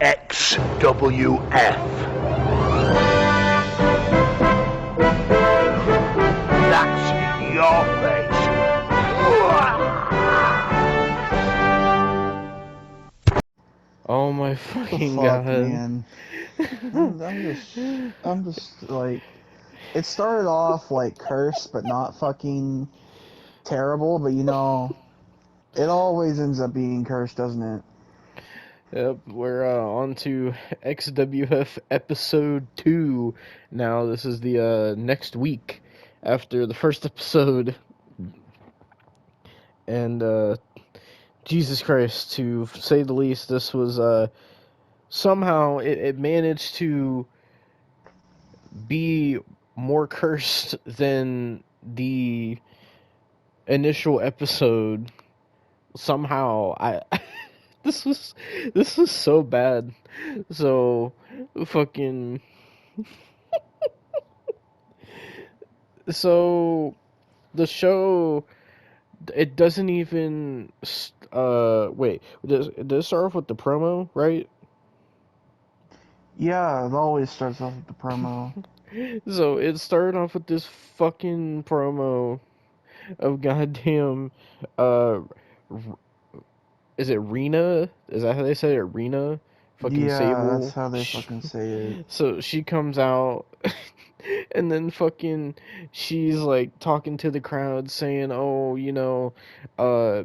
XWF. That's your face. Oh my fucking Fuck, god. man. I'm just like, it started off like cursed, but not fucking terrible. But it always ends up being cursed, doesn't it? Yep, we're on to XWF episode 2 now. This is the next week after the first episode. And Jesus Christ, to say the least, this was somehow it managed to be more cursed than the initial episode. Somehow I this was so bad. So fucking so the show, it doesn't even wait, does it start off with the promo, right? Yeah, it always starts off with the promo. So it started off with this fucking promo of goddamn uh is it Rena? Is that how they say it? Rena? Fucking Yeah, that's Sable. how they fucking say it. So she comes out and then fucking she's like talking to the crowd saying, "Oh, uh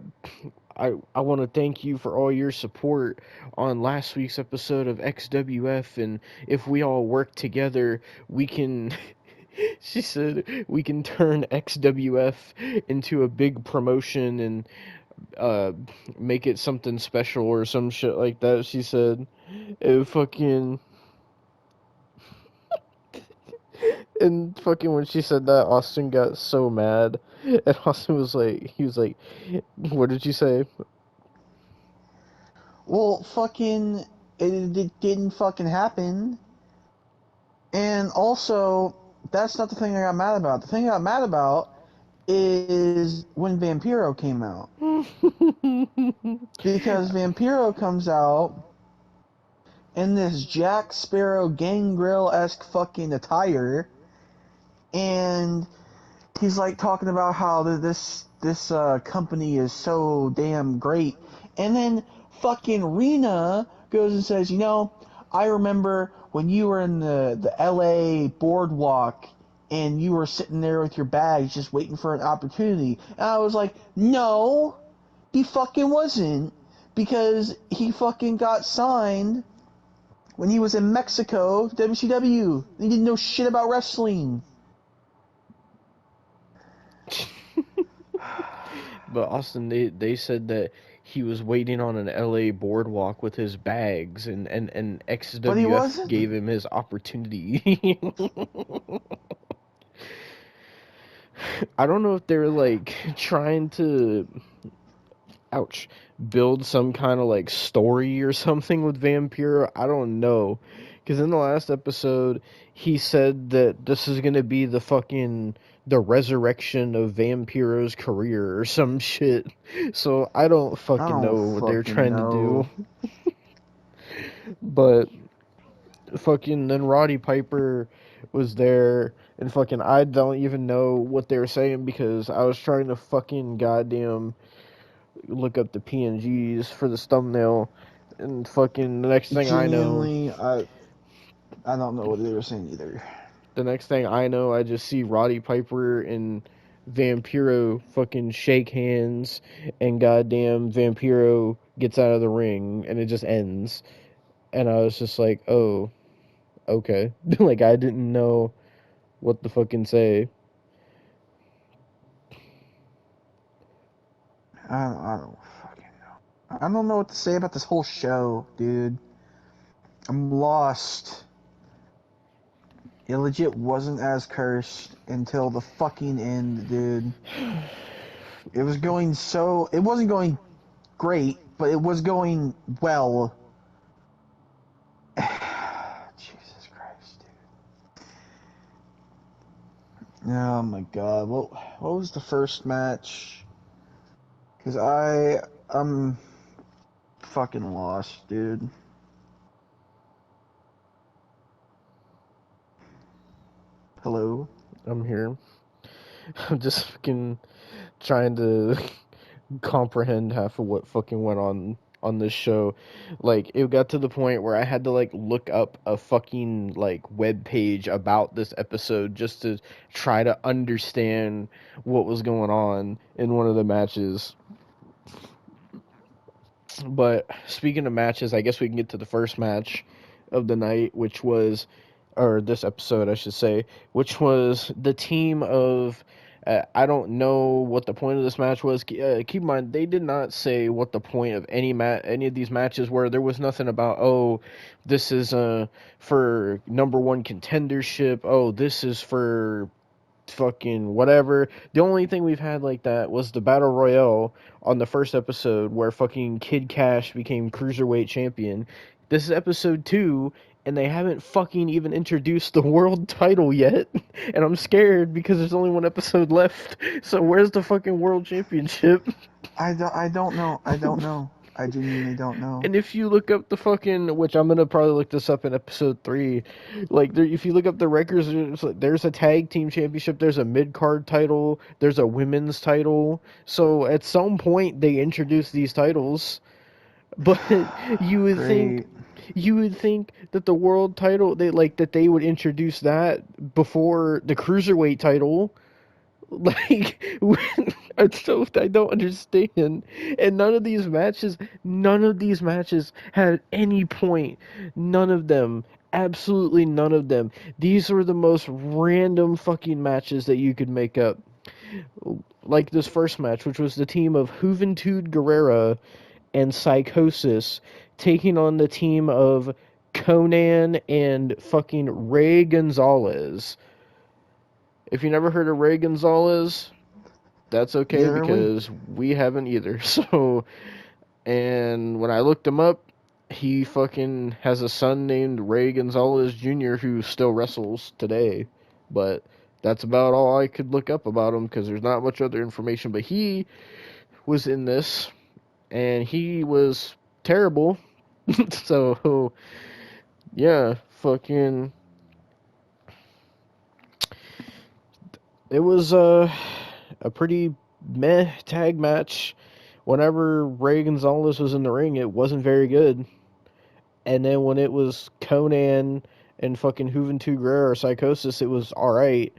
I want to thank you for all your support on last week's episode of XWF, and if we all work together, we can," she said, "we can turn XWF into a big promotion and uh make it something special," or some shit like that. She said it fucking and fucking when she said that, Austin got so mad, and Austin was like, he was like, "What did you say?" Well, fucking, it didn't fucking happen. And also, that's not the thing I got mad about. The thing I got mad about is when Vampiro came out. Because Vampiro comes out in this Jack Sparrow Gangrel-esque fucking attire, and he's like talking about how this company is so damn great, and then fucking Rena goes and says, I remember when you were in the LA boardwalk and you were sitting there with your bags just waiting for an opportunity. And I was like, no, he fucking wasn't, because he fucking got signed when he was in Mexico, WCW. He didn't know shit about wrestling. But Austin, they said that he was waiting on an LA boardwalk with his bags, and But he XWF wasn't. gave him his opportunity. I don't know if they're like trying to, ouch, build some kind of like story or something with Vampiro. I don't know. Because in the last episode, he said that this is going to be the resurrection of Vampiro's career or some shit. So I don't I fucking don't know what they're fucking trying to do. know. But fucking then Roddy Piper was there, and fucking I don't even know what they were saying because I was trying to fucking goddamn look up the PNGs for this thumbnail, and fucking the next thing I know, Genuinely, I don't know what they were saying either. I just see Roddy Piper and Vampiro fucking shake hands, and goddamn Vampiro gets out of the ring, and it just ends. And I was just like, oh, okay. Like, I didn't know what to fucking say. I don't fucking know. I don't know what to say about this whole show, dude. I'm lost. It legit wasn't as cursed until the fucking end, dude. It wasn't going great, but it was going well. Jesus Christ, dude. Oh my god. What was the first match? Because I'm fucking lost, dude. Hello. I'm here. I'm just fucking trying to comprehend half of what fucking went on this show. Like, it got to the point where I had to like look up a fucking like web page about this episode just to try to understand what was going on in one of the matches. But speaking of matches, I guess we can get to the first match of the night, which was, or this episode, I should say, which was the team of. I don't know what the point of this match was. Keep in mind, they did not say what the point of any of these matches were. There was nothing about, oh, this is for number one contendership. Oh, this is for fucking whatever. The only thing we've had like that was the Battle Royale on the first episode where fucking Kid Cash became Cruiserweight Champion. This is episode 2, and they haven't fucking even introduced the world title yet. And I'm scared because there's only one episode left. So where's the fucking world championship? I don't know. I don't know. I genuinely don't know. And if you look up the fucking, which I'm gonna probably look this up in episode 3, like if you look up the records, there's a tag team championship, there's a mid card title, there's a women's title. So at some point they introduce these titles, but you would think Great. you would think that the world title they would introduce that before the cruiserweight title. Like, so I don't understand. And none of these matches had any point. None of them. Absolutely none of them. These were the most random fucking matches that you could make up. Like this first match, which was the team of Juventud Guerrera and Psychosis taking on the team of Conan and fucking Ray Gonzalez. If you never heard of Ray Gonzalez, that's okay Neither are we. because we haven't either. So, and when I looked him up, he fucking has a son named Ray Gonzalez Jr. who still wrestles today. But that's about all I could look up about him because there's not much other information. But he was in this, and he was terrible. So, yeah, fucking. It was a pretty meh tag match. Whenever Ray Gonzalez was in the ring, it wasn't very good. And then when it was Conan and fucking Juventud Guerrera or Psychosis, it was alright.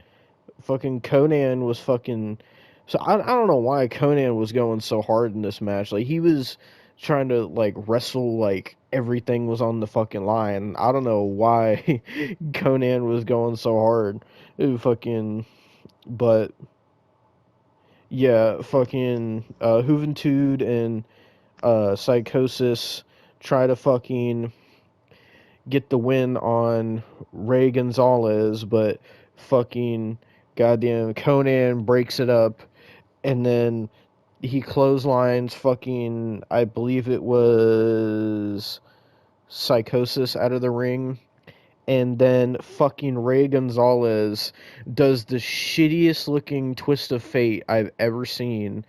Fucking Conan was fucking. So I don't know why Conan was going so hard in this match. Like, he was trying to, like, wrestle like everything was on the fucking line. I don't know why Conan was going so hard. It fucking. But yeah, fucking Juventud and Psychosis try to fucking get the win on Ray Gonzalez, but fucking goddamn Conan breaks it up, and then he clotheslines fucking, I believe it was Psychosis out of the ring. And then fucking Ray Gonzalez does the shittiest looking twist of fate I've ever seen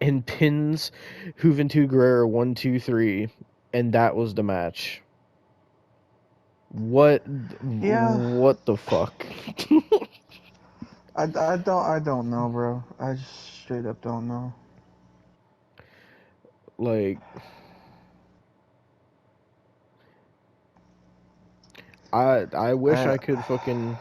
and pins Juventud Guerrera 1, 2, 3, and that was the match. What Yeah. what the fuck? I don't know, bro. I just straight up don't know. Like, I wish I could fucking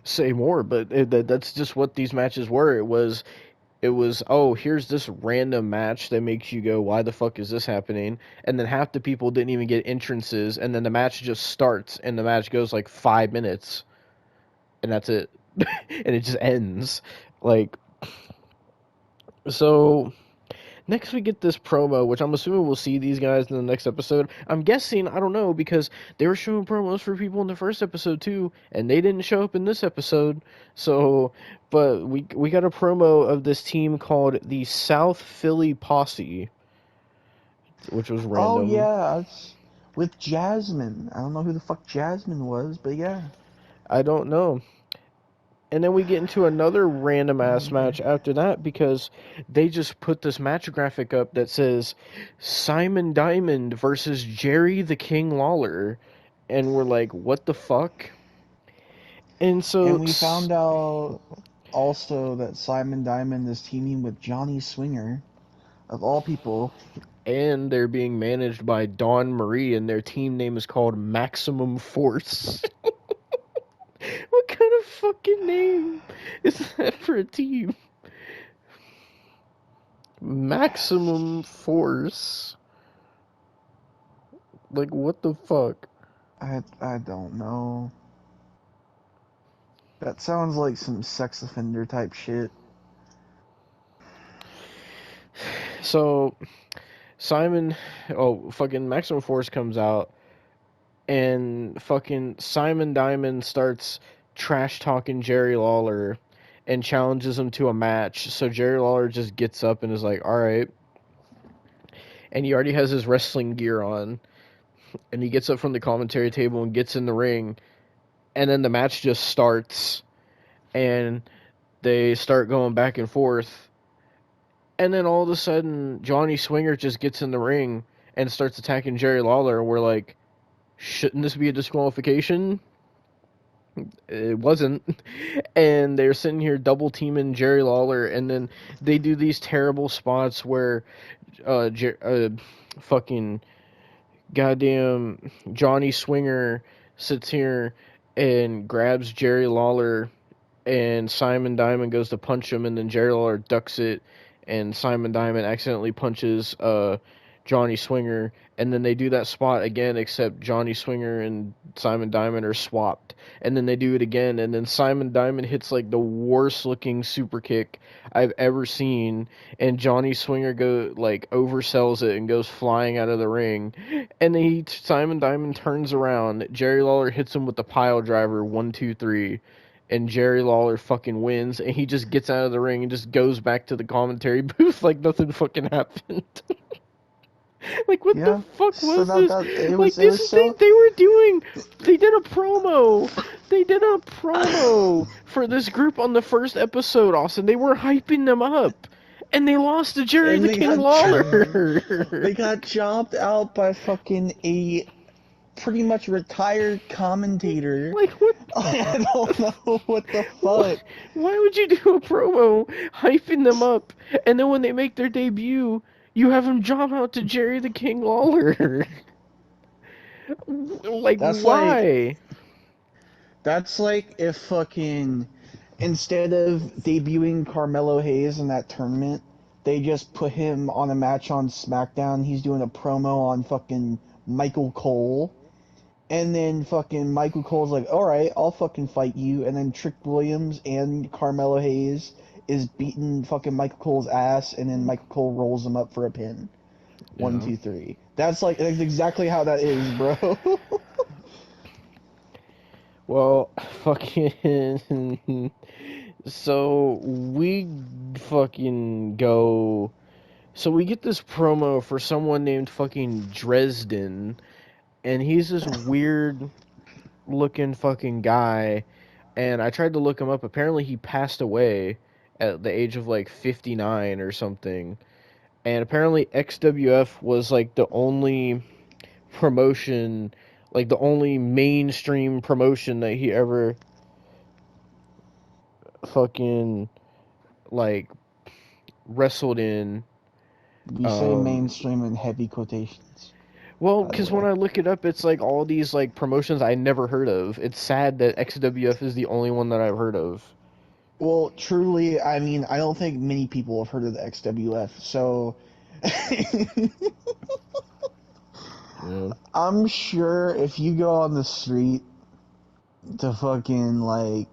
say more, but that's just what these matches were. It was, oh, here's this random match that makes you go, why the fuck is this happening? And then half the people didn't even get entrances, and then the match just starts, and the match goes like 5 minutes, and that's it. And it just ends. Like, so next we get this promo, which I'm assuming we'll see these guys in the next episode. I'm guessing, I don't know, because they were showing promos for people in the first episode too, and they didn't show up in this episode. So, but we got a promo of this team called the South Philly Posse, which was random. Oh yeah, it's with Jasmine. I don't know who the fuck Jasmine was, but yeah. I don't know. And then we get into another random ass match after that because they just put this match graphic up that says Simon Diamond versus Jerry the King Lawler. And we're like, what the fuck? And so, And we found out also that Simon Diamond is teaming with Johnny Swinger, of all people. and they're being managed by Dawn Marie, and their team name is called Maximum Force. What kind of fucking name is that for a team? Maximum Force. Like, what the fuck? I don't know. That sounds like some sex offender type shit. So, fucking Maximum Force comes out, and fucking Simon Diamond starts trash talking Jerry Lawler and challenges him to a match. So Jerry Lawler just gets up and is like, alright. And he already has his wrestling gear on. And he gets up from the commentary table and gets in the ring. And then the match just starts. And they start going back and forth. And then all of a sudden, Johnny Swinger just gets in the ring and starts attacking Jerry Lawler. And we're like, shouldn't this be a disqualification? It wasn't. And they're sitting here double teaming Jerry Lawler. And then they do these terrible spots where fucking goddamn Johnny Swinger sits here and grabs Jerry Lawler, and Simon Diamond goes to punch him, and then Jerry Lawler ducks it, and Simon Diamond accidentally punches Johnny Swinger, and then they do that spot again, except Johnny Swinger and Simon Diamond are swapped, and then they do it again, and then Simon Diamond hits like the worst looking super kick I've ever seen, and Johnny Swinger oversells it and goes flying out of the ring, and then Simon Diamond turns around, Jerry Lawler hits him with the pile driver 1, 2, 3, and Jerry Lawler fucking wins, and he just gets out of the ring and just goes back to the commentary booth like nothing fucking happened. Like, what the fuck So was this? it Like, was so they were doing, they did a promo. They did a promo for this group on the first episode, Austin. They were hyping them up. And they lost to Jerry and the King Lawler. they got chopped out by fucking a pretty much retired commentator. Like, what? I don't know what the fuck. Why would you do a promo hyping them up, and then when they make their debut, you have them jump out to Jerry the King Lawler? Like, That's why? That's like if fucking instead of debuting Carmelo Hayes in that tournament, they just put him on a match on SmackDown. He's doing a promo on fucking Michael Cole. And then fucking Michael Cole's like, alright, I'll fucking fight you. And then Trick Williams and Carmelo Hayes is beating fucking Michael Cole's ass, and then Michael Cole rolls him up for a pin. Yeah. 1, 2, 3. That's exactly how that is, bro. Well, fucking. So we fucking go. So we get this promo for someone named fucking Dresden, and he's this weird looking fucking guy, and I tried to look him up. Apparently he passed away at the age of like 59 or something, and apparently XWF was like the only promotion, like the only mainstream promotion that he ever fucking like wrestled in. You say mainstream in heavy quotations. Well, because when I look it up, it's like all these like promotions I never heard of. It's sad that XWF is the only one that I've heard of. Well, truly, I mean, I don't think many people have heard of the XWF, so Yeah. I'm sure if you go on the street to fucking like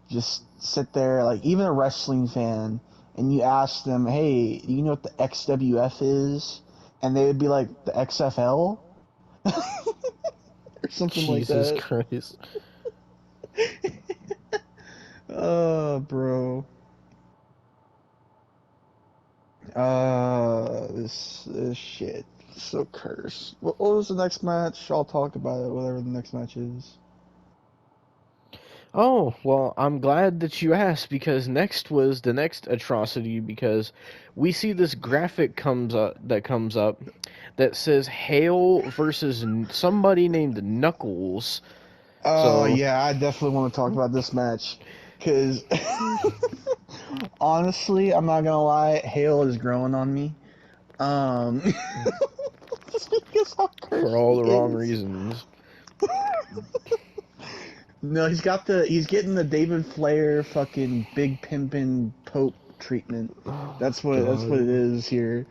just sit there, like even a wrestling fan, and you ask them, hey, do you know what the XWF is? And they would be like, the XFL? Or something Jesus like that. Christ. Oh, bro. This shit. So cursed. What was the next match? I'll talk about it, whatever the next match is. Oh, well, I'm glad that you asked, because next was the next atrocity, because we see this graphic comes up that says Hale versus somebody named Knuckles, Oh So yeah, I definitely want to talk about this match, cause honestly, I'm not gonna lie, Hale is growing on me. Um, just because how for cursed all he the wrong is. reasons. No, he's getting the David Flair fucking big pimpin' Pope treatment. Oh That's what it God. is here.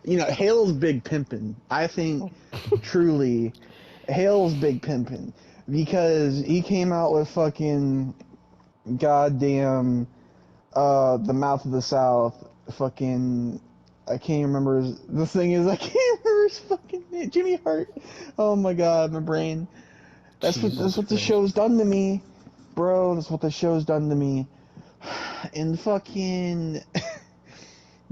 Hale's big pimpin'. I think truly Hale's big pimpin' because he came out with fucking goddamn the Mouth of the South fucking I can't remember the thing is I can't remember his fucking name. Jimmy Hart. Oh my god, my brain. That's Jesus what the Christ. show's done to me, bro. That's what the show's done to me. And fucking,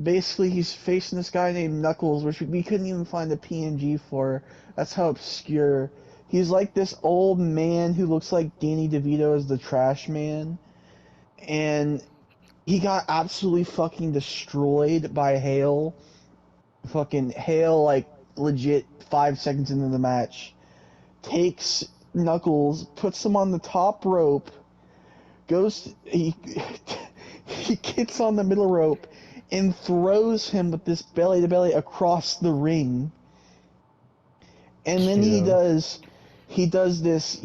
basically, he's facing this guy named Knuckles, which we couldn't even find a PNG for. That's how obscure. He's like this old man who looks like Danny DeVito as the Trash Man, and he got absolutely fucking destroyed by Hale. Fucking Hale, like legit 5 seconds into the match, takes Knuckles, puts him on the top rope, he he gets on the middle rope and throws him with this belly to belly across the ring. And then Yeah. he does this,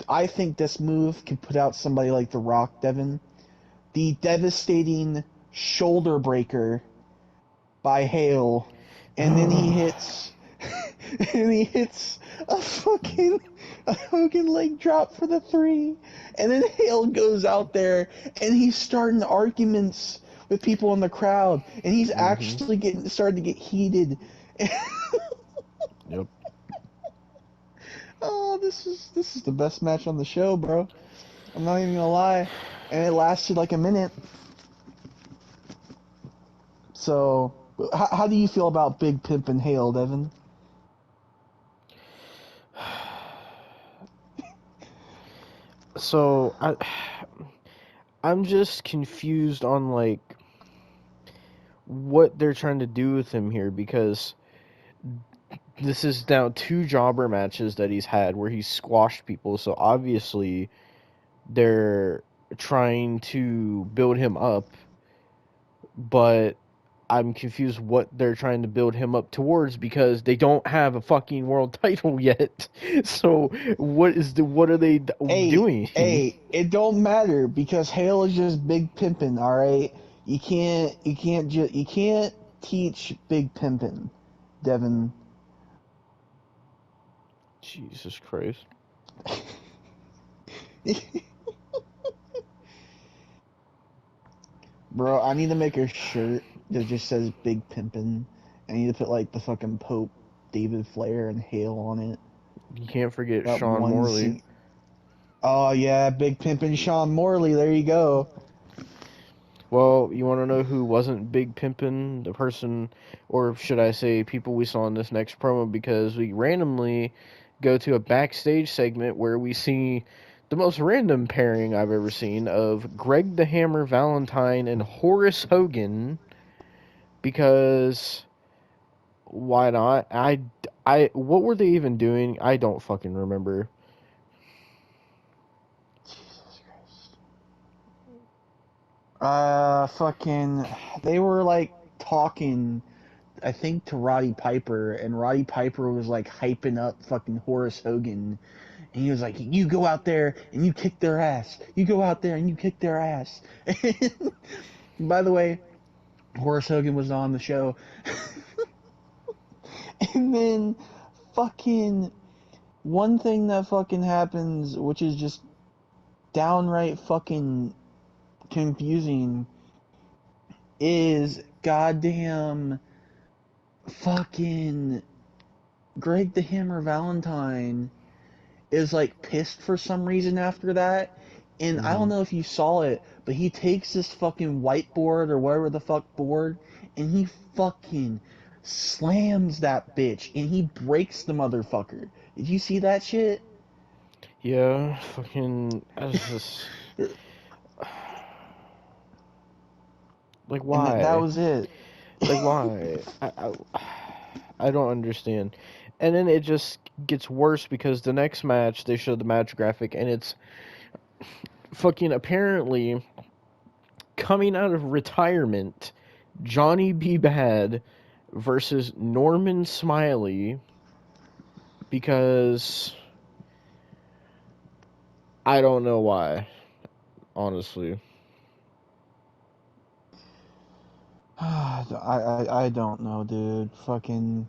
I think this move can put out somebody like The Rock, Devon. The devastating shoulder breaker by Hale. And then he hits and he hits a Hogan leg drop for the 3. And then Hale goes out there and he's starting arguments with people in the crowd, and he's Mhm. actually starting to get heated. Yep. Oh, this is the best match on the show, bro. I'm not even gonna lie. And it lasted like a minute. So, how do you feel about Big Pimp and Hale, Devin? So I'm just confused on like what they're trying to do with him here, because this is now 2 jobber matches that he's had where he's squashed people. So obviously they're trying to build him up, but I'm confused what they're trying to build him up towards, because they don't have a fucking world title yet. So what are they doing? It don't matter because Hale is just Big Pimpin', all right? You can't teach Big Pimpin', Devin. Jesus Christ. Bro, I need to make a shirt that just says Big Pimpin'. I need to put like the fucking Pope, David Flair, and Hale on it. You can't forget That Sean one Morley. scene. Oh yeah, Big Pimpin' Sean Morley. There you go. Well, you want to know who wasn't Big Pimpin'? The person, or should I say, people we saw in this next promo, because we randomly go to a backstage segment where we see the most random pairing I've ever seen of Greg the Hammer Valentine and Horace Hogan, because why not? What were they even doing? I don't fucking remember. Jesus Christ. Fucking. They were like talking, I think, to Roddy Piper, and Roddy Piper was like hyping up fucking Horace Hogan. And he was like, "You go out there and you kick their ass. You go out there and you kick their ass." By the way, Horace Hogan was on the show. And then fucking one thing that fucking happens, which is just downright fucking confusing, is goddamn fucking Greg the Hammer Valentine is like pissed for some reason after that. And I don't Hmm. know if you saw it, but he takes this fucking whiteboard or whatever the fuck board, and he fucking slams that bitch and he breaks the motherfucker. Did you see that shit? Yeah, fucking. That's just like, And that why? was it. Like, why? I don't understand. And then it just gets worse because the next match, they show the match graphic, and it's fucking apparently coming out of retirement, Johnny B. Bad versus Norman Smiley, because I don't know why, honestly. I don't know, dude. Fucking.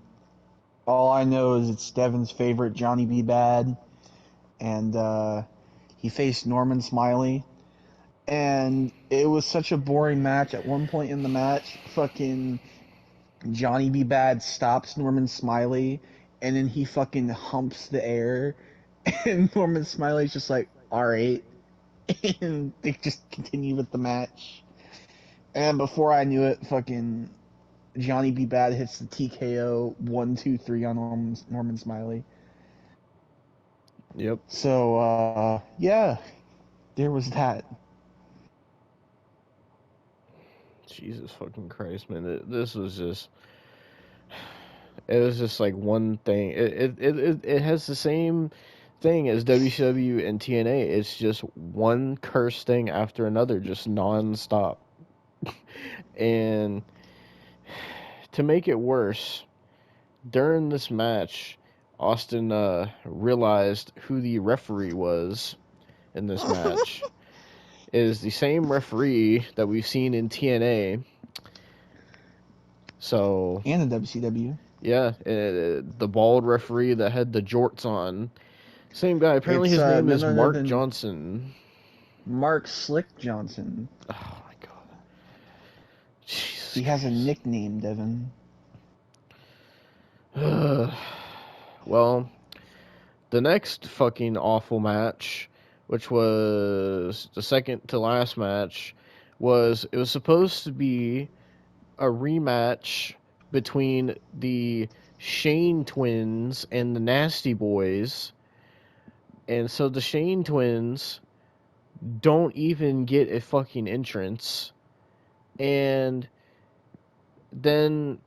All I know is it's Devon's favorite Johnny B. Bad, and he faced Norman Smiley, and it was such a boring match. At one point in the match, fucking Johnny B. Bad stops Norman Smiley, and then he fucking humps the air, and Norman Smiley's just like, alright, and they just continue with the match. And before I knew it, fucking Johnny B. Bad hits the TKO 1, 2, 3 on Norman Smiley. Yep. So, yeah, there was that. Jesus fucking Christ, man. This was just. It was just like one thing. It has the same thing as WCW and TNA. It's just one curse thing after another, just non-stop. And to make it worse, during this match, Austin realized who the referee was in this match. It is the same referee that we've seen in TNA. So And the WCW. yeah, the bald referee that had the jorts on. Same guy. Apparently his name is none other Mark than Johnson. Mark Slick Johnson. Oh my god. Jesus He has a Christ. nickname, Devon. Well, the next fucking awful match, which was the second to last match, it was supposed to be a rematch between the Shane twins and the Nasty Boys. And so the Shane twins don't even get a fucking entrance. And then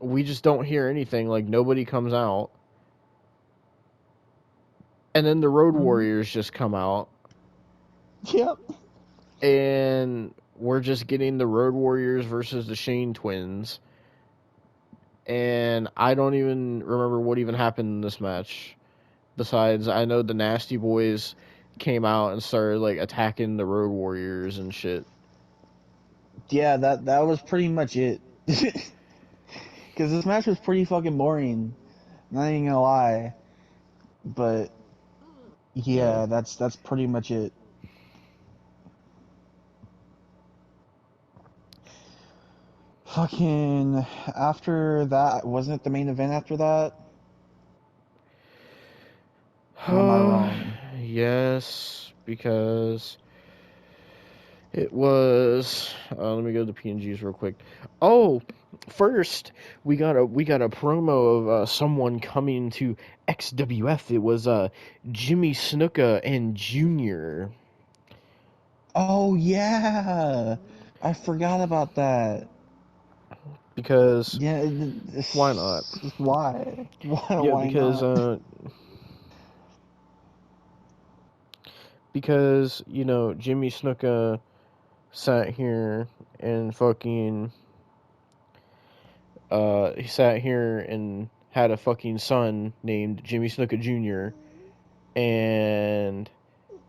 we just don't hear anything. Like, nobody comes out. And then the Road Warriors just come out. Yep. And we're just getting the Road Warriors versus the Shane twins. And I don't even remember what even happened in this match. Besides, I know the Nasty Boys came out and started, like, attacking the Road Warriors and shit. Yeah, that was pretty much it. Because this match was pretty fucking boring. Not even gonna lie. But yeah, that's pretty much it. Fucking after that, wasn't it the main event after that? Or am I wrong? Yes, because it was. Let me go to the PNGs real quick. Oh, first we got a promo of someone coming to XWF. It was Jimmy Snuka and Junior. Oh yeah, I forgot about that. Because Yeah, why not? Why? Yeah, Why not? Because you know Jimmy Snuka sat here and fucking he sat here and had a fucking son named Jimmy Snuka Jr. and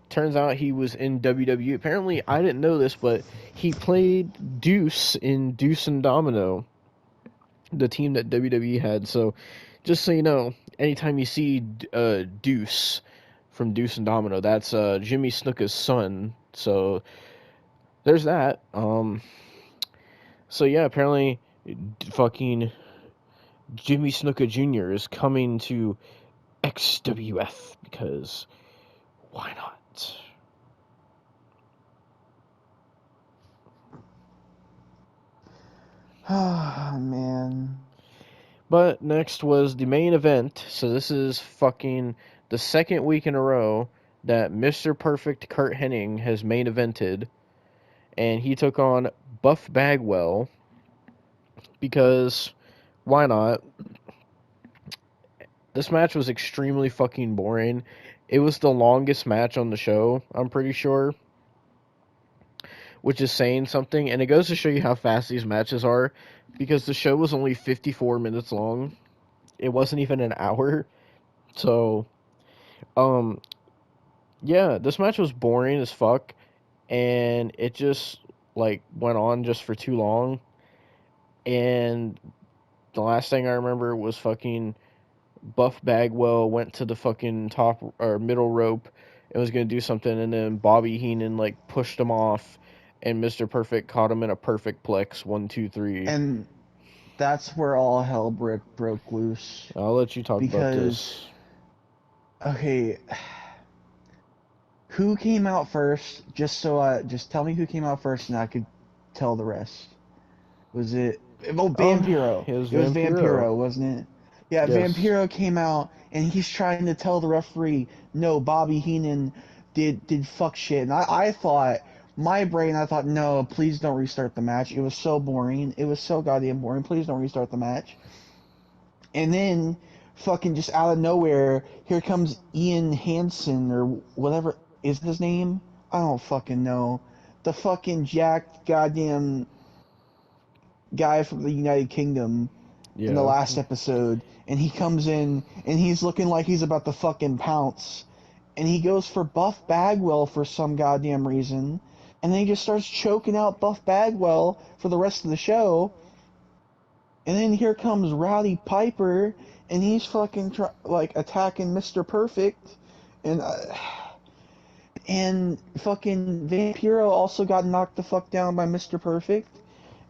turns out he was in WWE. Apparently, I didn't know this, but he played Deuce in Deuce and Domino, the team that WWE had. So, just so you know, anytime you see Deuce from Deuce and Domino, that's Jimmy Snuka's son. So, there's that. So yeah, apparently, fucking Jimmy Snuka Jr. is coming to XWF because why not? Oh man. But next was the main event. So this is fucking the second week in a row that Mr. Perfect Kurt Hennig has main evented. And he took on Buff Bagwell because why not? This match was extremely fucking boring. It was the longest match on the show, I'm pretty sure, which is saying something, and it goes to show you how fast these matches are, because the show was only 54 minutes long. It wasn't even an hour. So, um, yeah, this match was boring as fuck, and it just, like, went on just for too long, and the last thing I remember was fucking Buff Bagwell went to the fucking top or middle rope and was gonna do something, and then Bobby Heenan like pushed him off, and Mr. Perfect caught him in a perfect plex 1, 2, 3. And that's where all hell broke loose. I'll let you talk about Because, this. okay, who came out first? Just tell me who came out first, and I could tell the rest. Was it? Oh, Vampiro. It was It was Vampiro. Vampiro, wasn't it? Yeah, Yes. Vampiro came out and he's trying to tell the referee, no, Bobby Heenan did fuck shit. And I thought, my brain, I thought, no, please don't restart the match. It was so boring. It was so goddamn boring. Please don't restart the match. And then, fucking just out of nowhere, here comes Ian Hansen or whatever is his name. I don't fucking know. The fucking jacked goddamn guy from the United Kingdom in the Yeah. last episode, and he comes in and he's looking like he's about to fucking pounce, and he goes for Buff Bagwell for some goddamn reason, and then he just starts choking out Buff Bagwell for the rest of the show, and then here comes Rowdy Piper, and he's fucking like attacking Mr. Perfect, and fucking Vampiro also got knocked the fuck down by Mr. Perfect.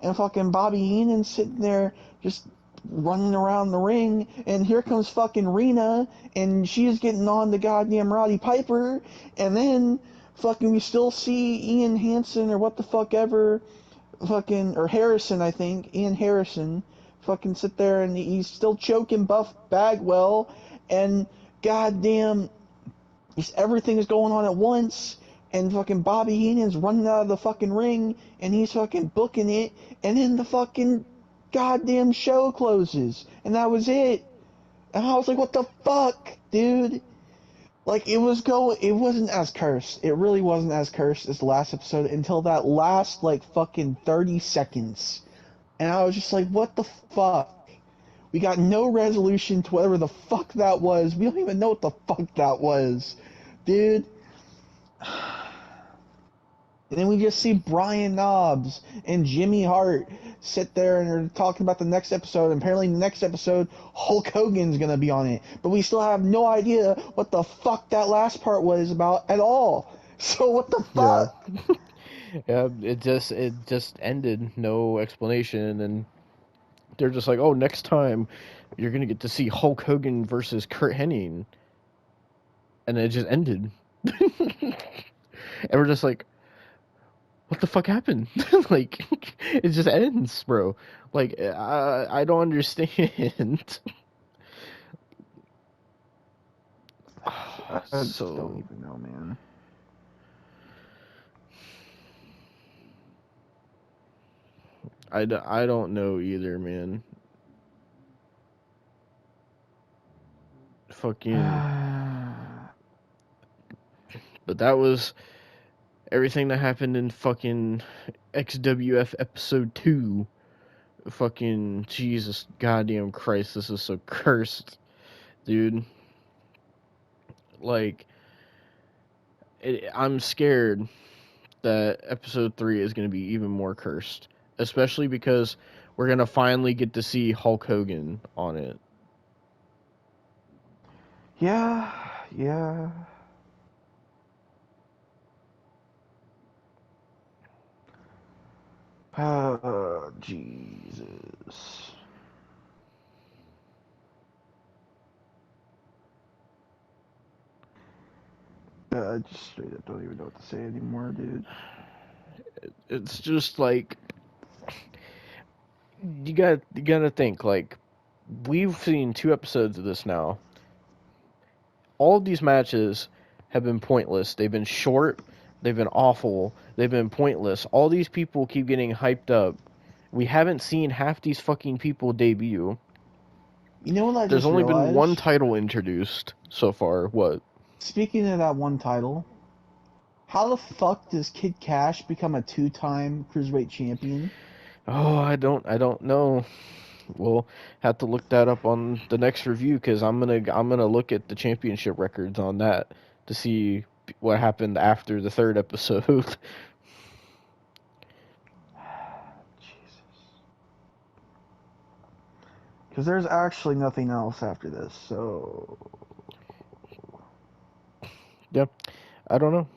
And fucking Bobby Heenan sitting there just running around the ring. And here comes fucking Rena, and she's getting on the goddamn Roddy Piper. And then fucking we still see Ian Hansen or what the fuck ever, fucking, or Harrison, I think, Ian Harrison, fucking sit there and he's still choking Buff Bagwell. And goddamn, everything is going on at once, and fucking Bobby Heenan's running out of the fucking ring, and he's fucking booking it, and then the fucking goddamn show closes, and that was it. And I was like, what the fuck, dude? Like, it wasn't as cursed. It really wasn't as cursed as the last episode until that last, like, fucking 30 seconds. And I was just like, what the fuck? We got no resolution to whatever the fuck that was. We don't even know what the fuck that was. Dude. And then we just see Brian Knobbs and Jimmy Hart sit there and are talking about the next episode. And apparently, the next episode, Hulk Hogan's going to be on it. But we still have no idea what the fuck that last part was about at all. So, what the Yeah. fuck? Yeah, it just ended, no explanation, and they're just like, "Oh, next time you're going to get to see Hulk Hogan versus Kurt Hennig." And it just ended. And we're just like, what the fuck happened? Like, it just ends, bro. Like, I don't understand. I just So don't even know, man. I don't know either, man. Fucking, but that was everything that happened in fucking XWF episode 2. Fucking Jesus goddamn Christ, this is so cursed, dude. Like, I'm scared that episode 3 is going to be even more cursed, especially because we're going to finally get to see Hulk Hogan on it. Yeah, yeah. Jesus. I just straight up don't even know what to say anymore, dude. It's just like, you gotta think, like, we've seen 2 episodes of this now. All of these matches have been pointless. They've been short, they've been awful, they've been pointless. All these people keep getting hyped up. We haven't seen half these fucking people debut. You know what I There's just only been one realized? title introduced so far. What? Speaking of that one title, how the fuck does Kid Cash become a 2-time Cruiserweight champion? Oh, I don't know. We'll have to look that up on the next review because I'm gonna look at the championship records on that to see what happened after the third episode. Jesus. Because there's actually nothing else after this, so... Yeah, I don't know.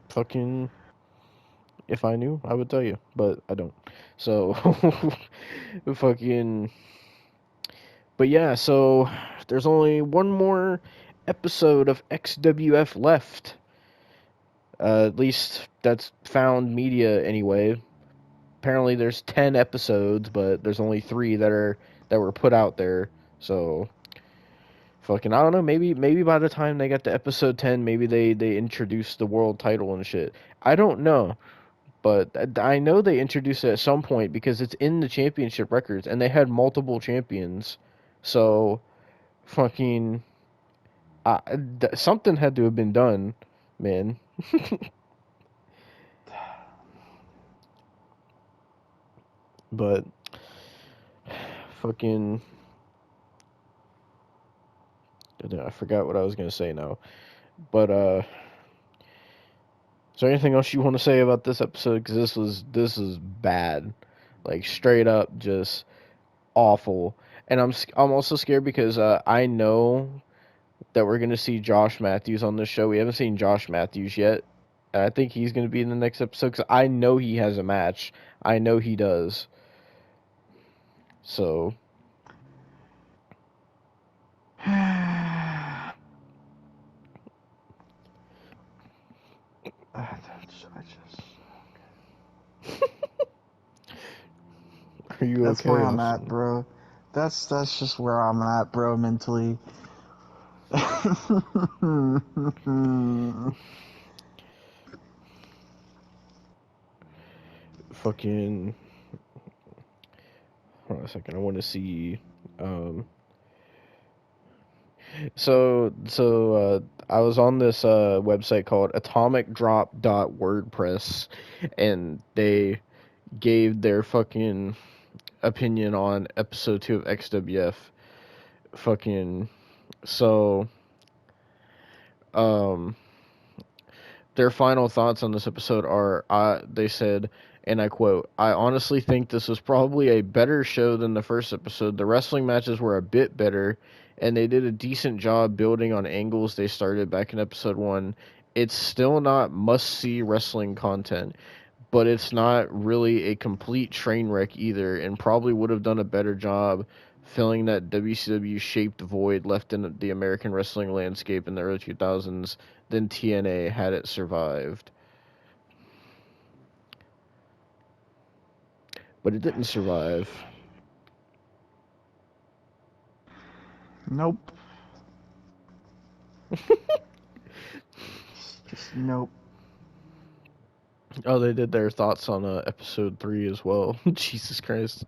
Fucking, if I knew, I would tell you, but I don't. So, fucking, but yeah. So there's only one more episode of XWF left. At least that's found media anyway. Apparently there's 10 episodes, but there's only 3 that were put out there. So fucking I don't know, maybe by the time they got to episode 10, maybe they introduced the world title and shit. I don't know, but I know they introduced it at some point because it's in the championship records and they had multiple champions. So fucking something had to have been done, man. But fucking I forgot what I was gonna say now. But is there anything else you want to say about this episode? Because this is bad, like straight up just awful. And I'm also scared because I know that we're gonna see Josh Matthews on this show. We haven't seen Josh Matthews yet. And I think he's gonna be in the next episode because I know he has a match. I know he does. So are you That's where okay, I'm at, Austin? bro. That's just where I'm at, bro, mentally. Fucking. Hold on a second. I want to see. Um, so I was on this website called atomicdrop.wordpress, and they gave their fucking opinion on episode 2 of XWF. Fucking so um their final thoughts on this episode are they said, and I quote, "I honestly think this was probably a better show than the first episode. The wrestling matches were a bit better, and they did a decent job building on angles they started back in episode 1. It's still not must-see wrestling content, but it's not really a complete train wreck either, and probably would have done a better job filling that WCW shaped void left in the American wrestling landscape in the early 2000s than TNA had it survived." But it didn't survive. Nope. Just nope. Oh, they did their thoughts on episode 3 as well. Jesus Christ.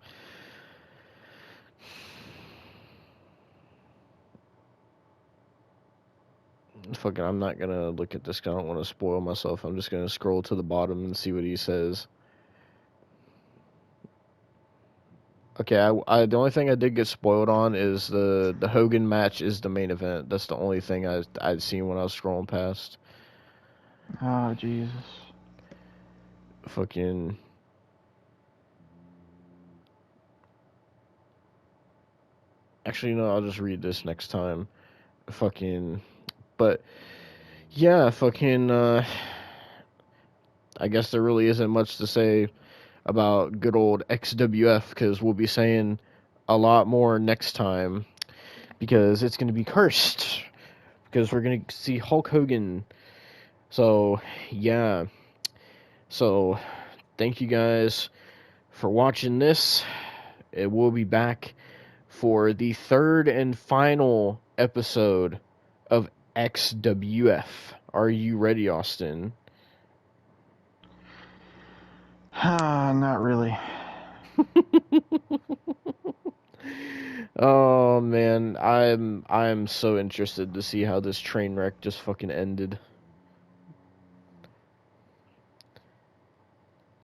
Fucking, I'm not gonna look at this 'cause I don't want to spoil myself. I'm just gonna scroll to the bottom and see what he says. Okay, the only thing I did get spoiled on is the Hogan match is the main event. That's the only thing I'd seen when I was scrolling past. Oh, Jesus. Fucking. Actually, no, I'll just read this next time. Fucking. But yeah, fucking. I guess there really isn't much to say about good old XWF because we'll be saying a lot more next time because it's going to be cursed because we're going to see Hulk Hogan. So, yeah. So, thank you guys for watching this. It will be back for the third and final episode of XWF. Are you ready, Austin? Not really. Oh man, I'm so interested to see how this train wreck just fucking ended.